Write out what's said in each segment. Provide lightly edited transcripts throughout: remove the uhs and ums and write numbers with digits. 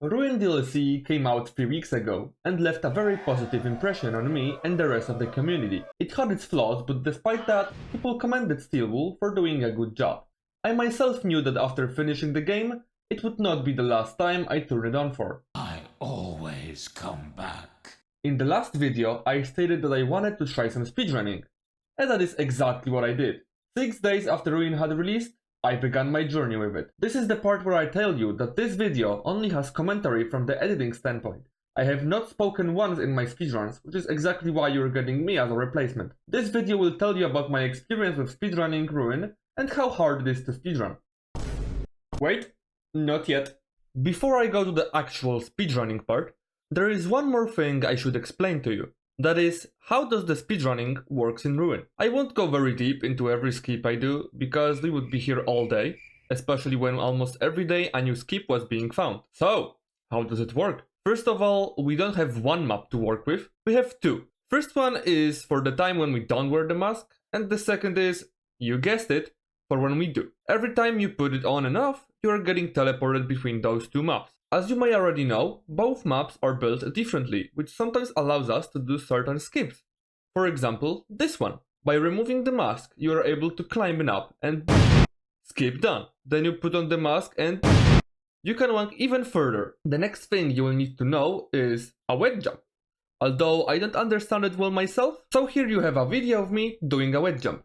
Ruin DLC came out 3 weeks ago and left a very positive impression on me and the rest of the community. It had its flaws, but despite that, people commended Steelwool for doing a good job. I myself knew that after finishing the game, it would not be the last time I turned it on for. I always come back. In the last video, I stated that I wanted to try some speedrunning, and that is exactly what I did. 6 days after Ruin had released, I began my journey with it. This is the part where I tell you that this video only has commentary from the editing standpoint. I have not spoken once in my speedruns, which is exactly why you're getting me as a replacement. This video will tell you about my experience with speedrunning Ruin and how hard it is to speedrun. Wait, not yet. Before I go to the actual speedrunning part, there is one more thing I should explain to you. That is, how does the speedrunning works in Ruin? I won't go very deep into every skip I do, because we would be here all day, especially when almost every day a new skip was being found. So, how does it work? First of all, we don't have one map to work with, we have two. First one is for the time when we don't wear the mask, and the second is, you guessed it, for when we do. Every time you put it on and off, you are getting teleported between those two maps. As you may already know, both maps are built differently, which sometimes allows us to do certain skips. For example, this one. By removing the mask, you are able to climb it up and skip done. Then you put on the mask and you can walk even further. The next thing you will need to know is a wet jump. Although I don't understand it well myself, so here you have a video of me doing a wet jump.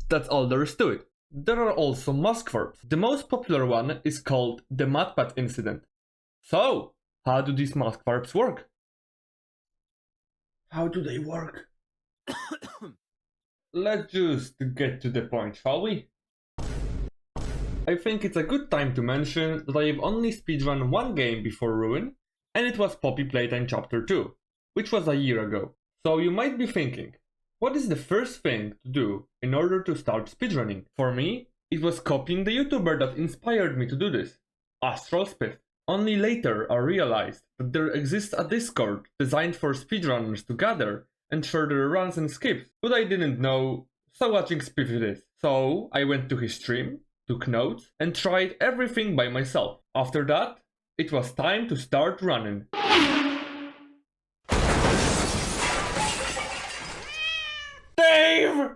That's all there is to it. There are also mask verbs. The most popular one is called the Matpat incident. So, how do these mask verbs work? How do they work? Let's just get to the point, shall we? I think it's a good time to mention that I have only speedrun one game before Ruin, and it was Poppy Playtime Chapter 2, which was a year ago. So you might be thinking, what is the first thing to do in order to start speedrunning? For me, it was copying the YouTuber that inspired me to do this, Astralspiff. Only later I realized that there exists a Discord designed for speedrunners to gather and share their runs and skips, but I didn't know, so watching Spiff it is. So I went to his stream, took notes, and tried everything by myself. After that, it was time to start running. Dave!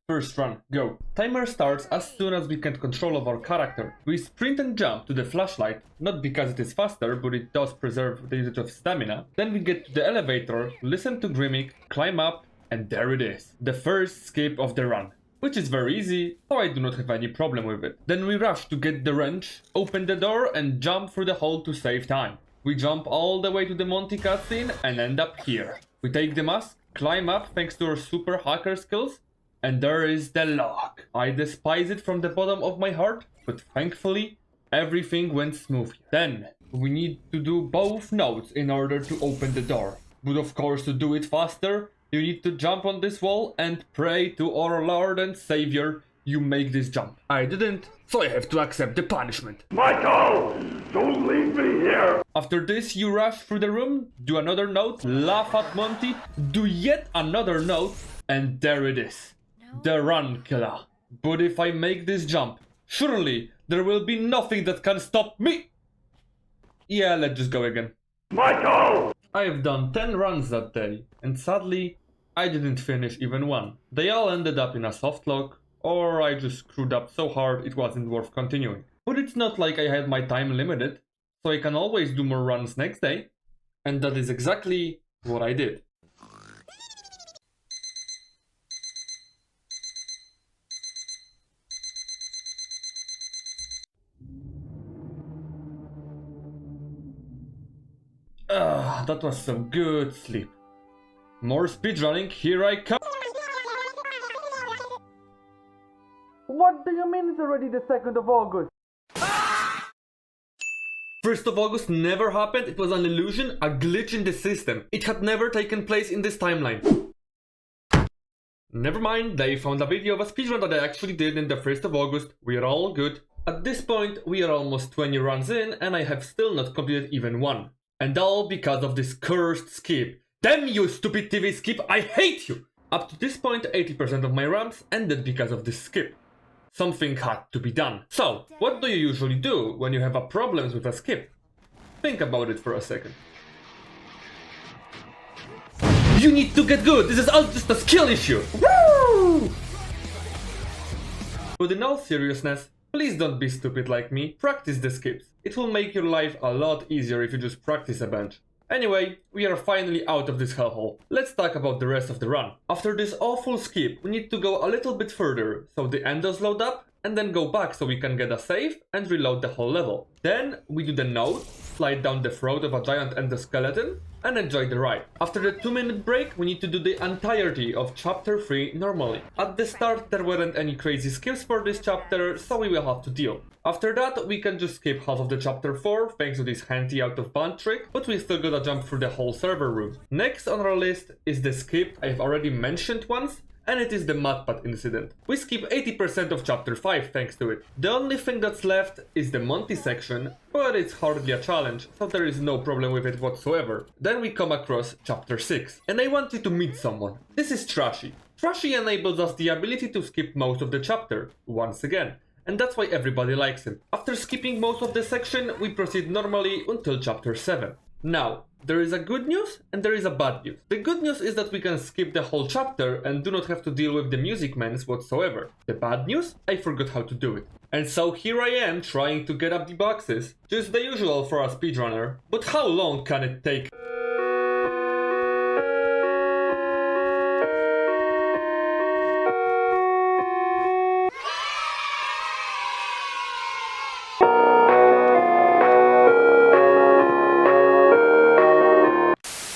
First run, go. Timer starts as soon as we get control of our character. We sprint and jump to the flashlight, not because it is faster, but it does preserve the usage of stamina. Then we get to the elevator, listen to Grimmick, climb up, and there it is. The first skip of the run. Which is very easy, so I do not have any problem with it. Then we rush to get the wrench, open the door, and jump through the hole to save time. We jump all the way to the Monty cutscene and end up here. We take the mask, climb up thanks to our super hacker skills, and there is the log. I despise it from the bottom of my heart, but thankfully, everything went smoothly. Then, we need to do both notes in order to open the door. But of course, to do it faster, you need to jump on this wall and pray to our Lord and Savior you make this jump. I didn't, so I have to accept the punishment. Michael! Don't leave me here! After this, you rush through the room, do another note, laugh at Monty, do yet another note, and there it is. The run killer. But if I make this jump, surely there will be nothing that can stop me! Yeah, let's just go again. Michael! I have done 10 runs that day, and sadly, I didn't finish even one. They all ended up in a soft lock, or I just screwed up so hard it wasn't worth continuing. But it's not like I had my time limited, so I can always do more runs next day, and that is exactly what I did. That was some good sleep. More speedrunning, here I come! What do you mean it's already the 2nd of August? 1st of August never happened, it was an illusion, a glitch in the system. It had never taken place in this timeline. Never mind, they found a video of a speedrun that I actually did in the 1st of August, we are all good. At this point, we are almost 20 runs in and I have still not completed even one. And all because of this cursed skip. Damn you, stupid TV skip, I hate you! Up to this point, 80% of my runs ended because of this skip. Something had to be done. So, what do you usually do when you have a problems with a skip? Think about it for a second. You need to get good! This is all just a skill issue! Woo! But in all seriousness, please don't be stupid like me. Practice the skips. It will make your life a lot easier if you just practice a bunch. Anyway, we are finally out of this hellhole. Let's talk about the rest of the run. After this awful skip, we need to go a little bit further, so the endos load up, and then go back so we can get a save and reload the whole level. Then we do the node, slide down the throat of a giant endoskeleton, and enjoy the ride. After the 2-minute break, we need to do the entirety of chapter 3 normally. At the start there weren't any crazy skips for this chapter, so we will have to deal. After that, we can just skip half of the chapter 4 thanks to this handy out of bounds trick, but we still gotta jump through the whole server room. Next on our list is the skip I've already mentioned once, and it is the mudpad incident. We skip 80% of chapter 5 thanks to it. The only thing that's left is the Monty section, but it's hardly a challenge, so there is no problem with it whatsoever. Then we come across chapter 6, and I want you to meet someone. This is Trashy. Trashy enables us the ability to skip most of the chapter, once again, and that's why everybody likes him. After skipping most of the section, we proceed normally until chapter 7. Now, there is a good news and there is a bad news. The good news is that we can skip the whole chapter and do not have to deal with the music mans whatsoever. The bad news? I forgot how to do it. And so here I am trying to get up the boxes. Just the usual for a speedrunner. But how long can it take?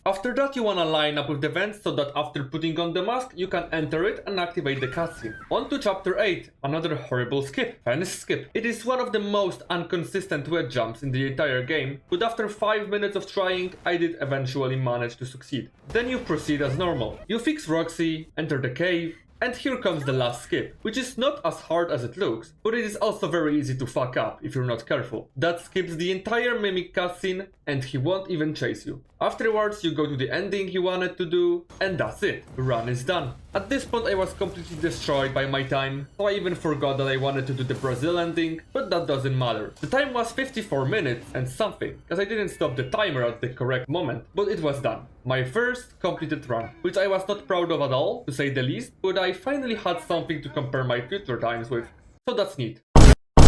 After that, you wanna line up with the vents so that after putting on the mask, you can enter it and activate the cutscene. On to chapter 8, another horrible skip, Fnaf skip. It is one of the most inconsistent wedge jumps in the entire game, but after 5 minutes of trying, I did eventually manage to succeed. Then you proceed as normal. You fix Roxy, enter the cave, and here comes the last skip, which is not as hard as it looks, but it is also very easy to fuck up if you're not careful. That skips the entire Mimic cutscene, and he won't even chase you. Afterwards, you go to the ending you wanted to do, and that's it. Run is done. At this point, I was completely destroyed by my time, so I even forgot that I wanted to do the Brazil ending, but that doesn't matter. The time was 54 minutes and something, as I didn't stop the timer at the correct moment, but it was done. My first completed run, which I was not proud of at all, to say the least, but I finally had something to compare my future times with, so that's neat.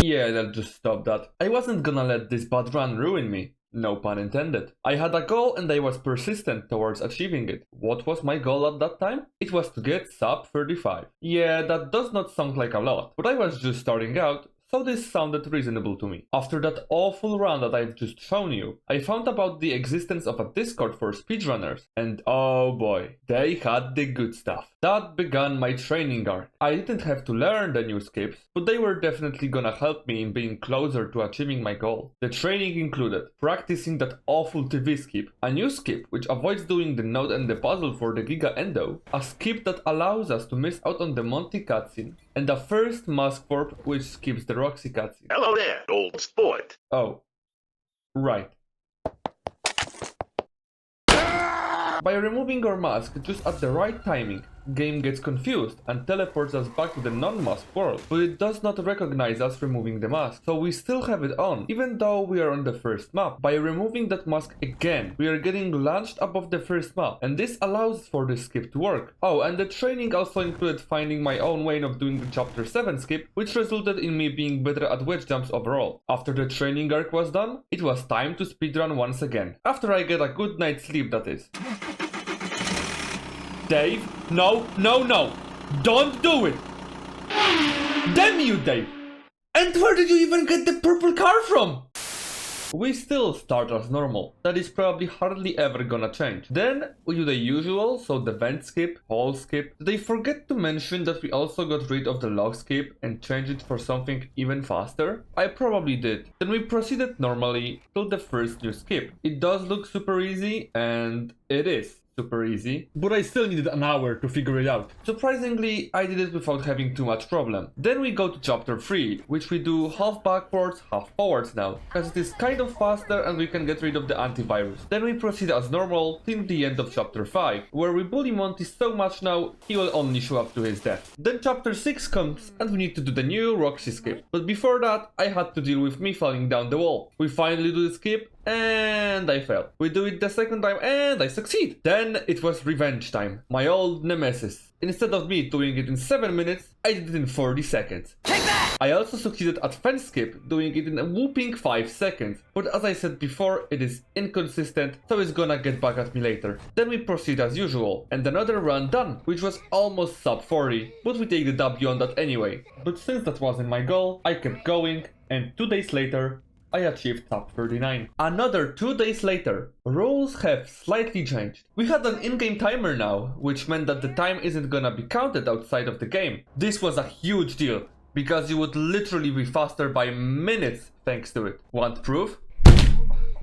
Yeah, I'll just stop that. I wasn't gonna let this bad run ruin me. No pun intended. I had a goal and I was persistent towards achieving it. What was my goal at that time? It was to get sub 35. Yeah, that does not sound like a lot, but I was just starting out, so this sounded reasonable to me. After that awful run that I've just shown you, I found about the existence of a Discord for speedrunners, and oh boy, they had the good stuff. That began my training arc. I didn't have to learn the new skips, but they were definitely gonna help me in being closer to achieving my goal. The training included practicing that awful TV skip, a new skip which avoids doing the node and the puzzle for the Giga Endo, a skip that allows us to miss out on the Monty cutscene, and the first mask warp which skips the Roxy cutscene. Hello there, old sport. Oh, right. By removing our mask just at the right timing, game gets confused and teleports us back to the non-mask world, but it does not recognize us removing the mask, so we still have it on, even though we are on the first map. By removing that mask again, we are getting launched above the first map, and this allows for the skip to work. Oh, and the training also included finding my own way of doing the chapter 7 skip, which resulted in me being better at wedge jumps overall. After the training arc was done, it was time to speedrun once again. After I get a good night's sleep, that is. Dave, no, don't do it! Damn you, Dave! And where did you even get the purple car from? We still start as normal. That is probably hardly ever gonna change. Then we do the usual, so the vent skip, hall skip. Did they forget to mention that we also got rid of the log skip and changed it for something even faster? I probably did. Then we proceeded normally till the first new skip. It does look super easy, and it is. super easy, but I still needed an hour to figure it out. Surprisingly, I did it without having too much problem. Then we go to chapter 3, which we do half backwards, half forwards now, because it is kind of faster and we can get rid of the antivirus. Then we proceed as normal till the end of chapter 5, where we bully Monty so much now he will only show up to his death. Then chapter 6 comes and we need to do the new Roxy skip. But before that, I had to deal with me falling down the wall. We finally do the skip and I fail. We do it the second time and I succeed. Then it was revenge time, my old nemesis. Instead of me doing it in 7 minutes, I did it in 40 seconds. Take that! I also succeeded at fence skip, doing it in a whooping 5 seconds. But as I said before, it is inconsistent, so it's gonna get back at me later. Then we proceed as usual, and another run done, which was almost sub 40, but we take the W on that anyway. But since that wasn't my goal, I kept going, and 2 days later, I achieved top 39. Another 2 days later, rules have slightly changed. We had an in-game timer now, which meant that the time isn't gonna be counted outside of the game. This was a huge deal, because you would literally be faster by minutes thanks to it. Want proof?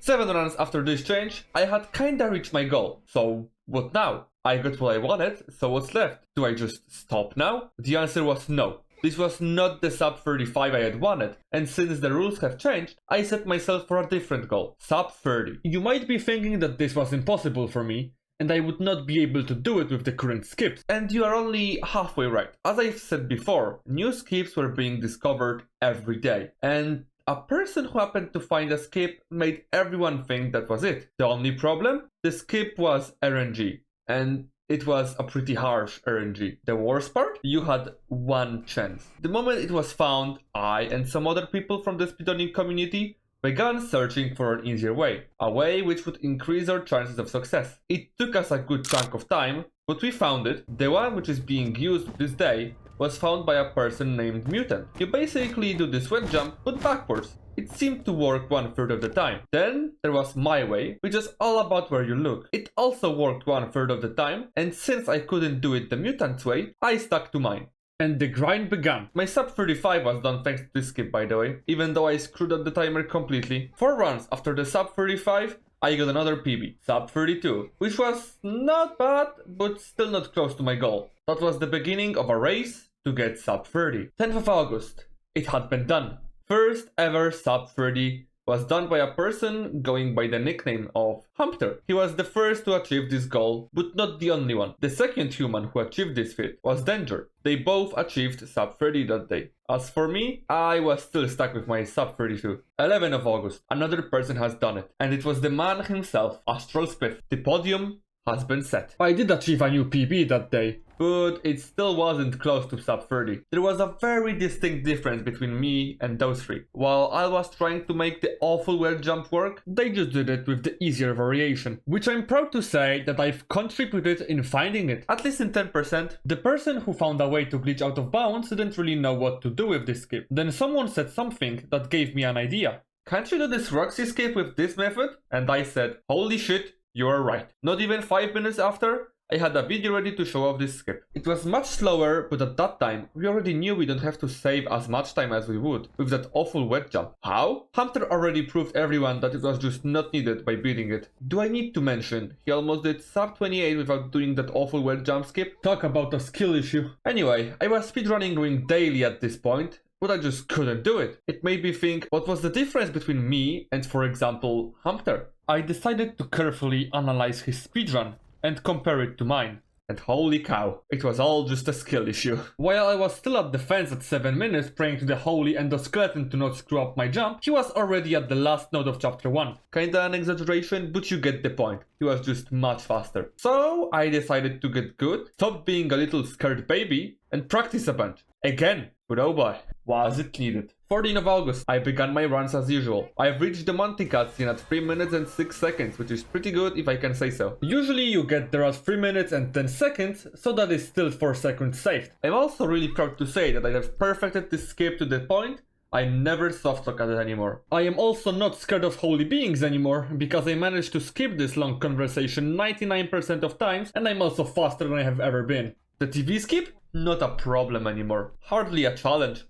7 runs after this change, I had kinda reached my goal. So what now? I got what I wanted, so what's left? Do I just stop now? The answer was no. This was not the sub 35 I had wanted, and since the rules have changed, I set myself for a different goal, sub 30. You might be thinking that this was impossible for me, and I would not be able to do it with the current skips, and you are only halfway right. As I've said before, new skips were being discovered every day, and a person who happened to find a skip made everyone think that was it. The only problem? The skip was RNG, and it was a pretty harsh RNG. The worst part? You had one chance. The moment it was found, I and some other people from the speedrunning community began searching for an easier way. A way which would increase our chances of success. It took us a good chunk of time, but we found it. The one which is being used this day was found by a person named Mutant. You basically do this web jump, but backwards. It seemed to work 1/3 of the time. Then there was my way, which is all about where you look. It also worked 1/3 of the time, and since I couldn't do it the Mutant's way, I stuck to mine. And the grind began. My sub 35 was done thanks to this skip, by the way, even though I screwed up the timer completely. 4 runs after the sub 35, I got another PB, sub 32, which was not bad, but still not close to my goal. That was the beginning of a race to get sub 30. 10th of August, it had been done. First ever sub 30 was done by a person going by the nickname of Humpter. He was the first to achieve this goal, but not the only one. The second human who achieved this feat was Danger. They both achieved sub 30 that day. As for me, I was still stuck with my sub 32. 11th of August, another person has done it, and it was the man himself, Astral Spiff. The podium has been set. I did achieve a new PB that day, but it still wasn't close to sub 30. There was a very distinct difference between me and those three. While I was trying to make the awful web jump work, they just did it with the easier variation. Which I'm proud to say that I've contributed in finding it, at least in 10%. The person who found a way to glitch out of bounds didn't really know what to do with this skip. Then someone said something that gave me an idea. Can't you do this Roxy skip with this method? And I said, holy shit, you are right. Not even 5 minutes after, I had a video ready to show off this skip. It was much slower, but at that time, we already knew we don't have to save as much time as we would with that awful web jump. How? Hunter already proved everyone that it was just not needed by beating it. Do I need to mention, he almost did sub 28 without doing that awful web jump skip? Talk about a skill issue. Anyway, I was speedrunning going daily at this point, but I just couldn't do it. It made me think, what was the difference between me and, for example, Hunter? I decided to carefully analyze his speedrun and compare it to mine. And holy cow, it was all just a skill issue. While I was still at the fence at 7 minutes praying to the holy endoskeleton to not screw up my jump, he was already at the last node of chapter 1. Kinda an exaggeration, but you get the point. He was just much faster. So I decided to get good, stop being a little scared baby, and practice a bunch. Again, but oh boy, was it needed. 14th of August, I began my runs as usual. I've reached the Monty cutscene at 3 minutes and 6 seconds, which is pretty good if I can say so. Usually you get there at 3 minutes and 10 seconds, so that is still 4 seconds saved. I'm also really proud to say that I have perfected this skip to the point I never softlock at it anymore. I am also not scared of holy beings anymore, because I managed to skip this long conversation 99% of times, and I'm also faster than I have ever been. The TV skip? Not a problem anymore. Hardly a challenge.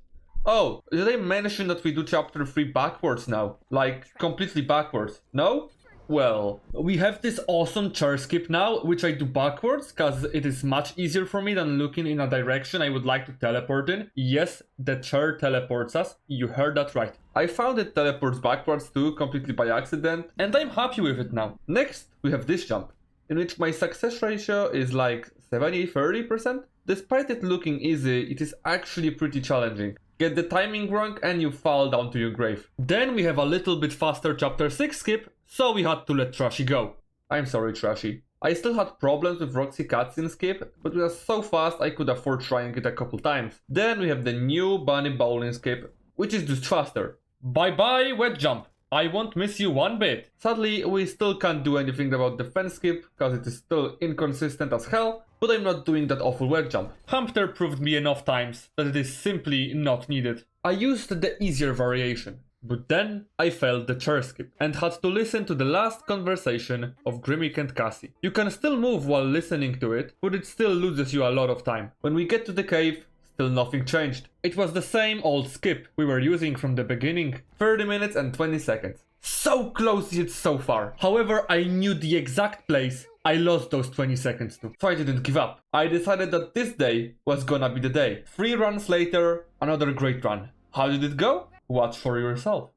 Oh, did I mention that we do chapter 3 backwards now? Like, completely backwards? No? Well, we have this awesome chair skip now, which I do backwards, cause it is much easier for me than looking in a direction I would like to teleport in. Yes, the chair teleports us, you heard that right. I found it teleports backwards too, completely by accident, and I'm happy with it now. Next, we have this jump, in which my success ratio is like 70-30%. Despite it looking easy, it is actually pretty challenging. Get the timing wrong and you fall down to your grave. Then we have a little bit faster chapter 6 skip, so we had to let Trashy go. I'm sorry, Trashy. I still had problems with Roxy cutscene skip, but it was so fast I could afford trying it a couple times. Then we have the new Bunny Bowling skip, which is just faster. Bye bye wet jump. I won't miss you one bit. Sadly, we still can't do anything about the fence skip, cause it is still inconsistent as hell, but I'm not doing that awful wet jump. Hamster proved me enough times that it is simply not needed. I used the easier variation, but then I failed the chair skip and had to listen to the last conversation of Grimmick and Cassie. You can still move while listening to it, but it still loses you a lot of time. When we get to the cave, still nothing changed. It was the same old skip we were using from the beginning. 30 minutes and 20 seconds. So close yet so far. However, I knew the exact place I lost those 20 seconds to, so I didn't give up. I decided that this day was gonna be the day. 3 runs later, another great run. How did it go? Watch for yourself.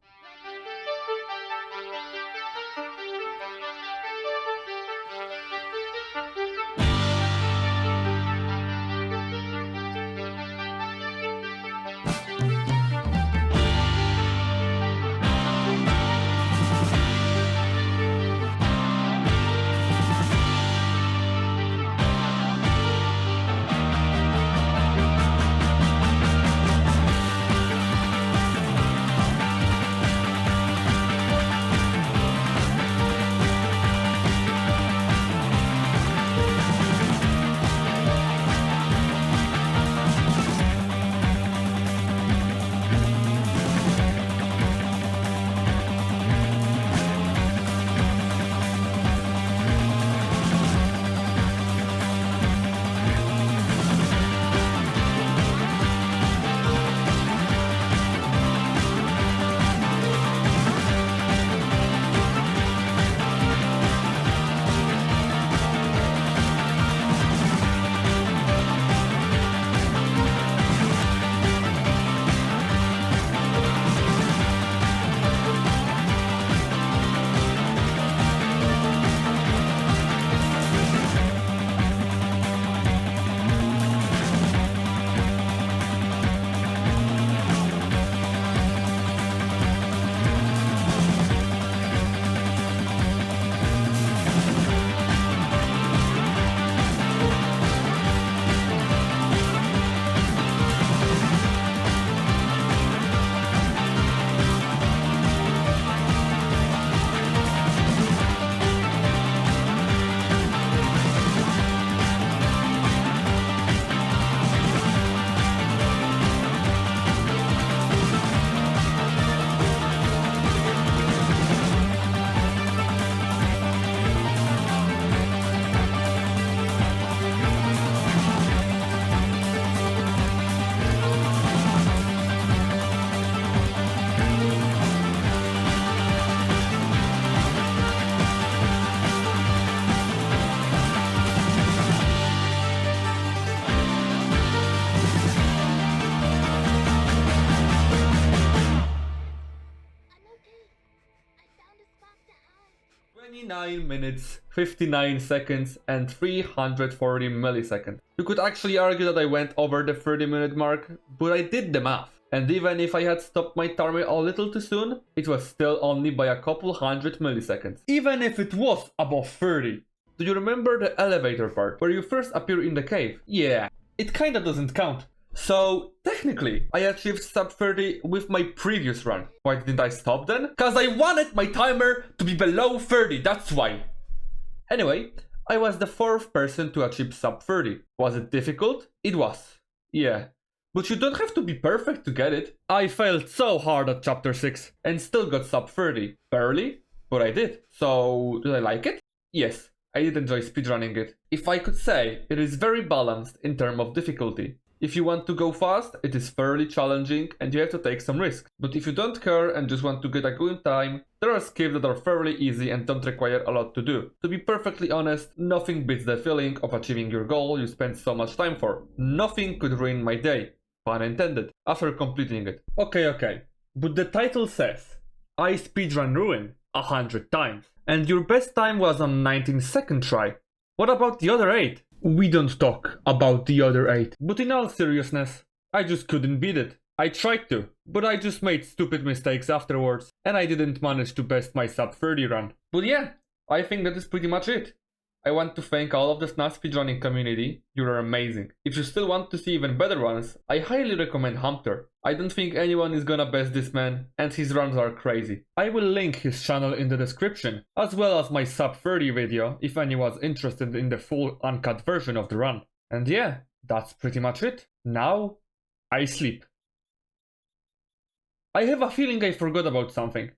minutes, 59 seconds and 340 milliseconds. You could actually argue that I went over the 30-minute mark, but I did the math. And even if I had stopped my timer a little too soon, it was still only by a couple hundred milliseconds. Even if it was above 30. Do you remember the elevator part, where you first appear in the cave? Yeah, it kinda doesn't count. So, technically, I achieved sub 30 with my previous run. Why didn't I stop then? Cause I wanted my timer to be below 30, that's why. Anyway, I was the 4th person to achieve sub 30. Was it difficult? It was. Yeah. But you don't have to be perfect to get it. I failed so hard at chapter 6 and still got sub 30. Barely, but I did. So, did I like it? Yes, I did enjoy speedrunning it. If I could say, it is very balanced in terms of difficulty. If you want to go fast, it is fairly challenging and you have to take some risks. But if you don't care and just want to get a good time, there are skips that are fairly easy and don't require a lot to do. To be perfectly honest, nothing beats the feeling of achieving your goal you spent so much time for. Nothing could ruin my day, pun intended, after completing it. Okay, but the title says, I speedrun Ruin 100 times, and your best time was on 19-second try. What about the other 8? We don't talk about the other 8. But in all seriousness, I just couldn't beat it. I tried to, but I just made stupid mistakes afterwards, and I didn't manage to best my sub 30 run. But yeah, I think that is pretty much it. I want to thank all of the Fnaf speedrunning community, you are amazing. If you still want to see even better ones, I highly recommend Hunter. I don't think anyone is gonna best this man, and his runs are crazy. I will link his channel in the description, as well as my sub 30 video if anyone's interested in the full uncut version of the run. And yeah, that's pretty much it. Now, I sleep. I have a feeling I forgot about something.